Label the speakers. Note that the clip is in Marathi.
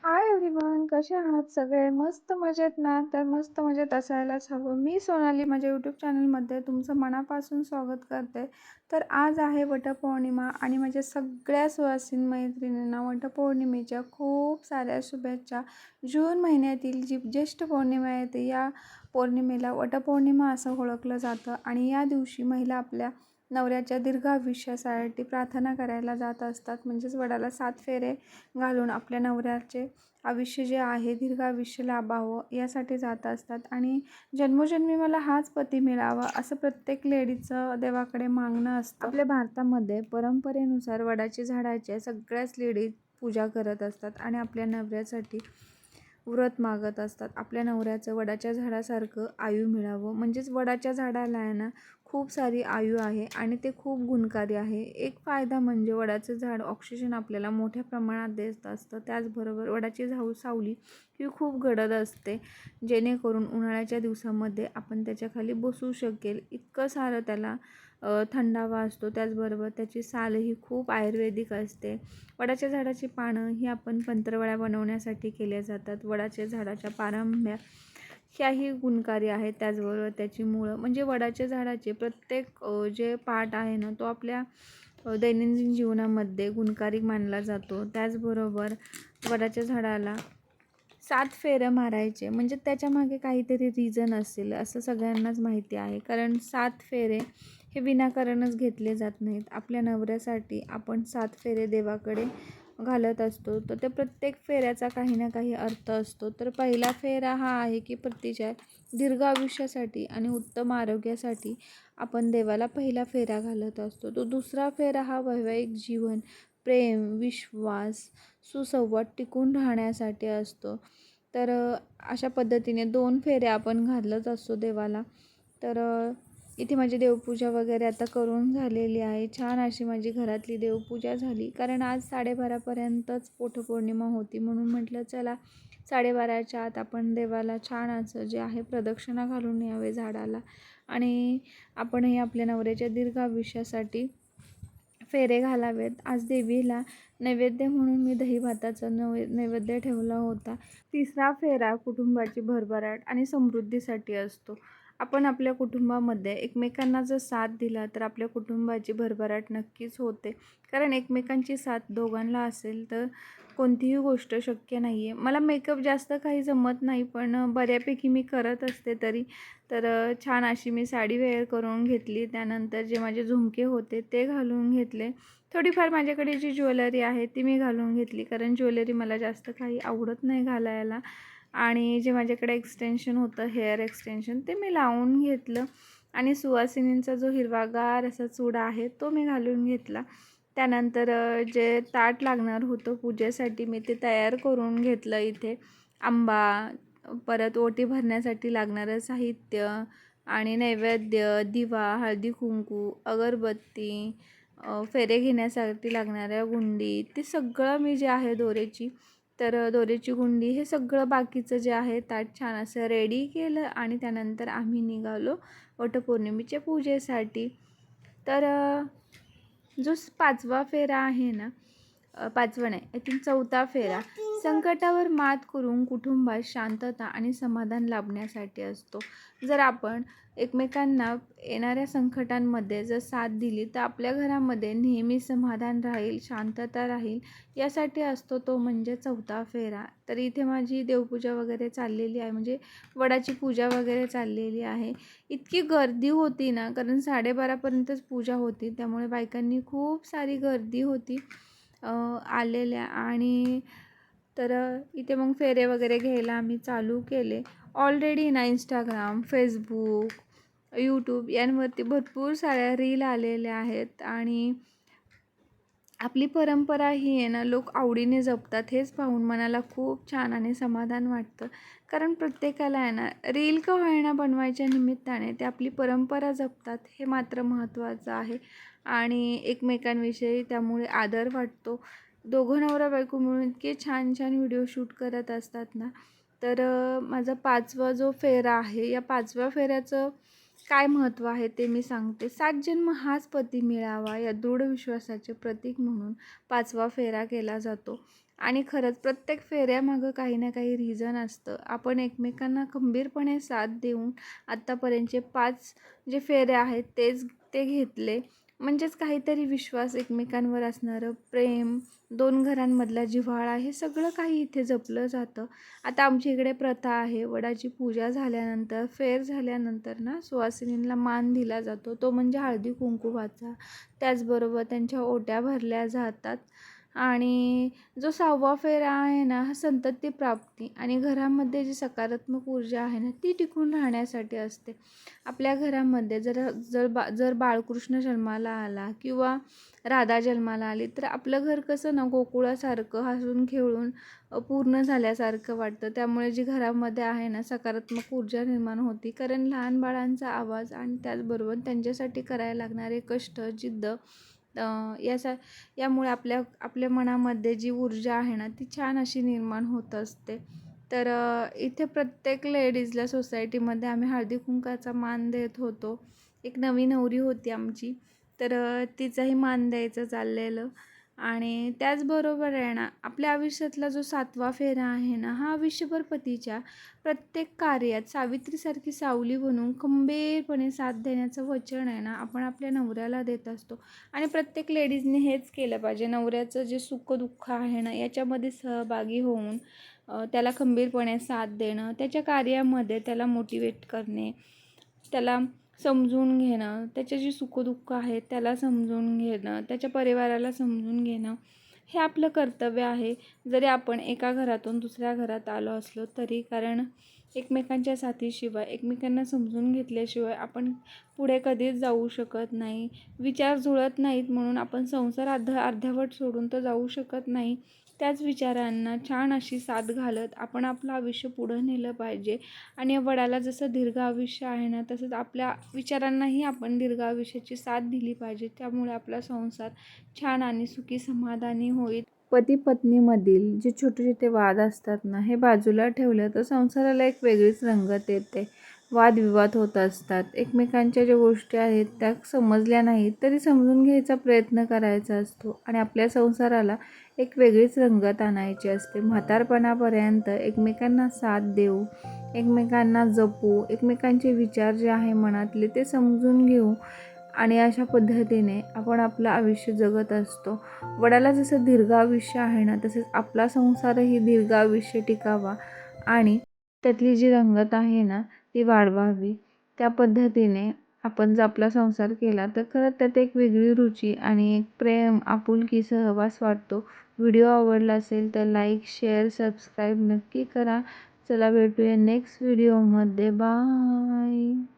Speaker 1: हाय एव्हरीवन, कसे आहात सगळे? मस्त मजेत ना? तर मस्त मजेत असायलाच हवं. मी सोनाली माझ्या यूट्यूब चॅनलमध्ये तुमचं मनापासून स्वागत करते. तर आज आहे वटपौर्णिमा आणि माझ्या सगळ्या सुवासिन मैत्रिणींना वटपौर्णिमेच्या खूप साऱ्या शुभेच्छा. जून महिन्यातील जी ज्येष्ठ पौर्णिमा येते, या पौर्णिमेला वटपौर्णिमा असं ओळखलं जातं आणि या दिवशी महिला आपल्या नवऱ्याच्या दीर्घ आयुष्यासाठी प्रार्थना करायला जात असतात. म्हणजेच वडाला 7 फेरे घालून आपल्या नवऱ्याचे आयुष्य जे आहे दीर्घ आयुष्य लाभावं यासाठी जात असतात. आणि जन्मोजन्मी मला हाच पती मिळावा असं प्रत्येक लेडीचं देवाकडे मागणं असतं. आपल्या भारतामध्ये परंपरेनुसार वडाच्या झाडाच्या सगळ्याच लेडीज पूजा करत असतात आणि आपल्या नवऱ्यासाठी व्रत मागत असतात. आपल्या नवऱ्याचं वडाच्या झाडासारखं आयु मिळावं. म्हणजेच वडाच्या झाडाला आहे ना खूप सारी आयु आहे आणि ते खूप गुणकारी आहे. एक फायदा म्हणजे वडाचं झाड ऑक्सिजन आपल्याला मोठ्या प्रमाणात देत असतं. त्याचबरोबर वडाची सावली ही खूप गडद असते, जेणेकरून उन्हाळ्याच्या दिवसामध्ये आपण त्याच्याखाली बसू शकेल इतकं सारं त्याला थंडावा असतो. त्याचबरोबर त्याची सालही खूप आयुर्वेदिक असते. वडाच्या झाडाची पानं ही आपण पंत्रवळ्या बनवण्यासाठी केल्या जातात. वडाच्या झाडाच्या पारंब्या ह्याही गुणकारी आहेत. त्याचबरोबर त्याची मुळं म्हणजे वडाच्या झाडाचे प्रत्येक जे पार्ट आहे ना तो आपल्या दैनंदिन जीवनामध्ये गुणकारी मानला जातो. त्याचबरोबर वडाच्या झाडाला 7 फेऱ्या मारायचे म्हणजे त्याच्यामागे काहीतरी रिझन असेल असं सगळ्यांनाच माहिती आहे. कारण 7 फेरे हे विनाकारणच घेतले जात नाहीत. आपल्या नवऱ्यासाठी आपण 7 फेरे देवाकडे घालत असतो. तर त्या प्रत्येक फेऱ्याचा काही ना काही अर्थ असतो. तर पहिला फेरा हा आहे की पतीच्या दीर्घ आयुष्यासाठी आणि उत्तम आरोग्यासाठी आपण देवाला पहिला फेरा घालत असतो. तो दुसरा फेरा हा वैवाहिक जीवन, प्रेम, विश्वास, सुसंवाद टिकून राहण्यासाठी असतो. तर अशा पद्धतीने 2 फेऱ्या आपण घालत असतो देवाला. तर इथे माझी देवपूजा वगैरे आता करून झालेली आहे. छान अशी माझी घरातली देवपूजा झाली. कारण आज 12:30पर्यंतच वटपौर्णिमा होती, म्हणून म्हटलं चला 12:30च्या आत आपण देवाला छान असं जे आहे प्रदक्षिणा घालून यावे झाडाला आणि आपणही आपल्या नवऱ्याच्या दीर्घ आयुष्यासाठी फेरे घालावेत. आज देवीला नैवेद्य म्हणून मी दही भाताचा नैवेद्य ठेवला होता. तिसरा फेरा कुटुंबाची भरभराट आणि समृद्धीसाठी असतो. आपण आपल्या कुटुंबामध्ये एकमेकांना जर साथ दिला तर आपल्या कुटुंबाची भरभराट नक्कीच होते. कारण एकमेकांची साथ दोघांना असेल तर कोणतीही गोष्ट शक्य नाही आहे. मला मेकअप जास्त काही जमत नाही, पण बऱ्यापैकी मी करत असते तरी. तर छान अशी मी साडी वेअर करून घेतली. त्यानंतर जे माझे झुमके होते ते घालून घेतले. थोडीफार माझ्याकडे जी ज्वेलरी आहे ती मी घालून घेतली, कारण ज्वेलरी मला जास्त काही आवडत नाही घालायला. आणि जे माझ्याकडे एक्सटेन्शन होतं, हेअर एक्सटेन्शन, ते मी लावून घेतलं आणि सुवासिनींचा जो हिरवागार असा चूडा आहे तो मी घालून घेतला. त्यानंतर जे ताट लागणार होतं पूजेसाठी मी ते तयार करून घेतलं. इथे आंबा, परत ओटी भरण्यासाठी लागणारं साहित्य आणि नैवेद्य, दिवा, हळदी कुंकू, अगरबत्ती, फेरे घेण्यासाठी लागणाऱ्या गुंडी, ते सगळं मी जे आहे दोरेची, तर दोरेची गुंडी हे सगळं बाकीचं जे आहे ताट छान असं रेडी केलं आणि त्यानंतर आम्ही निघालो वटपौर्णिमेच्या पूजेसाठी. तर जो 5वा फेरा आहे ना, 5वा नाही, आय थिंक 4था फेरा संकटावर मात करून कुटुंबात शांतता आणि समाधान लाभण्यासाठी असतो. जर आपण एकमेकांना येणाऱ्या संकटांमध्ये जर साथ दिली तर आपल्या घरामध्ये नेहमी समाधान राहील, शांतता राहील, यासाठी असतो तो म्हणजे 4था फेरा. तर इथे माझी देवपूजा वगैरे चाललेली आहे, म्हणजे वडाची पूजा वगैरे चाललेली आहे. इतकी गर्दी होती ना, कारण 12:30पर्यंतच पूजा होती, त्यामुळे बायकांनी खूप सारी गर्दी होती आलेल्या. आणि तर इथे मग फेरे वगैरे घ्यायला आम्ही चालू केले. ऑलरेडी ना इंस्टाग्राम, फेसबुक, यूट्यूब यांवरती भरपूर साऱ्या रील आलेल्या आहेत आणि आपली परंपरा ही आहे ना लोक आवडीने जपतात. हेच पाहून मनाला खूप छान आणि समाधान वाटतं. कारण प्रत्येकाला आहे ना रील का होईना बनवायच्या निमित्ताने ते आपली परंपरा जपतात, हे मात्र महत्त्वाचं आहे. आणि एकमेकांविषयी त्यामुळे आदर वाटतो. दोघं नवरा बायको मिळून इतके छान छान व्हिडिओ शूट करत असतात ना. तर माझा 5वा जो फेरा आहे, या 5व्या फेऱ्याचं काय महत्त्व आहे ते मी सांगते. 7 जन्म हाच पती मिळावा या दृढ विश्वासाचे प्रतीक म्हणून 5वा फेरा केला जातो. आणि खरंच प्रत्येक फेऱ्यामागं काही ना काही रिझन असतं. आपण एकमेकांना खंबीरपणे साथ देऊन आत्तापर्यंतचे 5 जे फेरे आहेत ते घेतले. म्हणजेच काहीतरी विश्वास, एकमेकांवर असणारं प्रेम, 2 घरांमधला जिव्हाळा हे सगळं काही इथे जपलं जातं. आता आमच्या इकडे प्रथा आहे, वडाची पूजा झाल्यानंतर, फेर झाल्यानंतर ना सुवासिनींना मान दिला जातो. तो म्हणजे हळदी-कुंकवाचा. त्याचबरोबर त्यांच्या ओट्या भरल्या जातात. आणि जो 6वा फेरा आहे ना, हा संतती प्राप्ती आणि घरामध्ये जी सकारात्मक ऊर्जा आहे ना, ती टिकून राहण्यासाठी असते. आपल्या घरामध्ये जर बाळकृष्ण जन्माला आला किंवा राधा जन्माला आली, तर आपलं घर कसं ना गोकुळासारखं हसून खेळून पूर्ण झाल्यासारखं वाटतं. त्यामुळे जी घरामध्ये आहे ना सकारात्मक ऊर्जा निर्माण होती. कारण लहान बाळांचा आवाज आणि त्याचबरोबर त्यांच्यासाठी करायला लागणारे कष्ट, जिद्द यामुळे आपल्या मनामध्ये जी ऊर्जा आहे ना ती छान अशी निर्माण होत असते. तर इथे प्रत्येक लेडीजला सोसायटीमध्ये आम्ही हळदी-कुंकवाचा मान देत होतो. एक नवी नवरी होती आमची, तर तिचाही मान द्यायचं चाललेलं. आणि त्याचबरोबर आहे ना, आपल्या आयुष्यातला जो 7वा फेरा आहे ना, हा आयुष्यभर पतीच्या प्रत्येक कार्यात सावित्रीसारखी सावली बनून खंबीरपणे साथ देण्याचं वचन आहे ना, आपण आपल्या नवऱ्याला देत असतो. आणि प्रत्येक लेडीजने हेच केलं पाहिजे. नवऱ्याचं जे सुख-दुःख आहे ना, याच्यामध्ये सहभागी होऊन त्याला खंबीरपणे साथ देणं, त्याच्या कार्यामध्ये त्याला मोटिवेट करणे, त्याला समजून घेणं, त्याचे जे सुखदुःख आहेत त्याला समजून घेणं, त्याच्या परिवाराला समजून घेणं, हे आपलं कर्तव्य आहे. जरी आपण एका घरातून दुसऱ्या घरात आलो असलो तरी. कारण एकमेकांच्या साथीशिवाय, एकमेकांना समजून घेतल्याशिवाय आपण पुढे कधीच जाऊ शकत नाही. विचार जुळत नाहीत म्हणून आपण संसार अर्ध्यावट सोडून तर जाऊ शकत नाही. त्याच विचारांना छान अशी साथ घालत आपण आपलं आयुष्य पुढं नेलं पाहिजे. आणि वडाला जसं दीर्घ आयुष्य आहे ना, तसंच आपल्या विचारांनाही आपण दीर्घ आयुष्याची साथ दिली पाहिजे. त्यामुळे आपला संसार छान आणि सुखी समाधानी होईल. पती-पत्नीमधील जे छोटे-छोटे वाद असतात ना, हे बाजूला ठेवलं तर संसाराला एक वेगळीच रंगत येते. वादविवाद होत असतात. एकमेकांच्या ज्या गोष्टी आहेत त्या समजल्या नाहीत तरी समजून घ्यायचा प्रयत्न करायचा असतो आणि आपल्या संसाराला एक वेगळीच रंगत आणायची असते. म्हातारपणापर्यंत एकमेकांना साथ देऊ, एकमेकांना जपू, एकमेकांचे विचार जे आहे मनातले ते समजून घेऊ आणि अशा पद्धतीने आपण आपलं आयुष्य जगत असतो. वडाला जसं दीर्घ आयुष्य आहे ना, तसेच आपला संसारही दीर्घ आयुष्य टिकावा आणि त्यातली जी रंगत आहे ना ती वाढवावी. त्या पद्धतीने आपण जर आपला संसार केला तर खरंच त्यात एक वेगळी रुची आणि एक प्रेम, आपुलकी, सहवास वाटतो. व्हिडिओ आवडला असेल तर लाईक, शेअर, सबस्क्राईब नक्की करा. चला भेटूया नेक्स्ट व्हिडिओमध्ये. बाय.